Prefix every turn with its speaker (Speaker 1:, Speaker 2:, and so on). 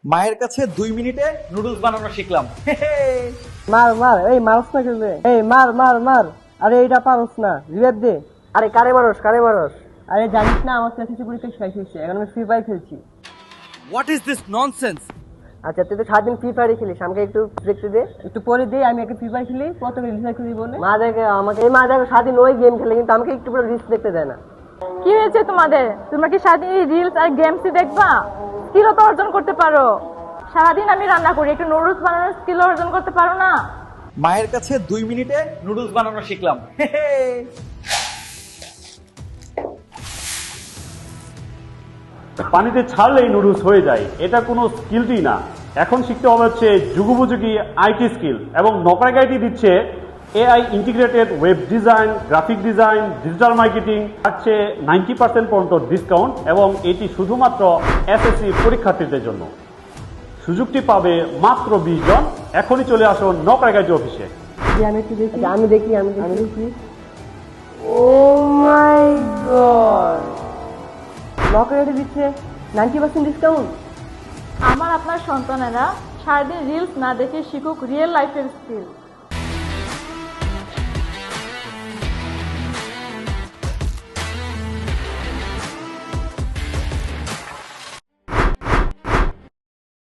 Speaker 1: মায়ের কাছে 2 মিনিটে নুডলস বানানো শিখলাম।
Speaker 2: মার মার, এই মারস না খেলবে, এই মার মার মার। আরে এইটা পারস না, রিভাইভ দে। আরে কারে মারস, কারে মারস? আরে জানিস না আমার ক্লাসে পরীক্ষা শেষ হয়েছে, এখন আমি ফ্রি ফায়ার খেলছি।
Speaker 1: What is this nonsense?
Speaker 2: আচ্ছা তুই তো সারাদিন ফ্রি ফায়ারই খেলিস, আমাকে একটু দেখতে দে। একটু পরে দে, আমি একটা ফ্রি ফায়ার খেলি, প্রথমে রিসার্চ করি বলে। মা দেখে আমাকে, এই মা দেখো সারাদিন ওই গেম খেলে, কিন্তু আমাকে একটু পুরো রিস্ক দেখতে দেয় না।
Speaker 3: কি হয়েছে তোমাদের? তোমরা কি সারাদিন রিলস আর গেমসই দেখবা? স্কিলও তো অর্জন করতে পারো। সারাদিন আমি রান্না করি, একটু নুডলস বানানোর স্কিল অর্জন করতে পারো না?
Speaker 1: মায়ের কাছে 2 মিনিটে নুডলস বানানো শিখলাম।
Speaker 4: পানিতে ছাড়লেই নুডলস হয়ে যায়, এটা কোনো স্কিলই না। এখন শিখতে হবে হচ্ছে যুগোপযোগী আইটি স্কিল, এবং নকরাক আইটি দিচ্ছে AI integrated web design, graphic design, digital marketing, থাকছে 90% পর্যন্ত ডিসকাউন্ট, এবং এটি শুধুমাত্র এসএসসি পরীক্ষার্থীদের জন্য। সুযোগটি পাবে মাত্র 20 জন। এখনই চলে আসুন নকরাক আইটি অফিসে।
Speaker 2: আমি একটু দেখি, আমি দেখি, আমি দেখি। ও মাই গড, লকারে দিচ্ছে 90% ডিসকাউন্ট।
Speaker 3: আমার আপনার সন্তানেরা সারাদিন রিলস না দেখে শিখুক রিয়েল লাইফের স্কিল।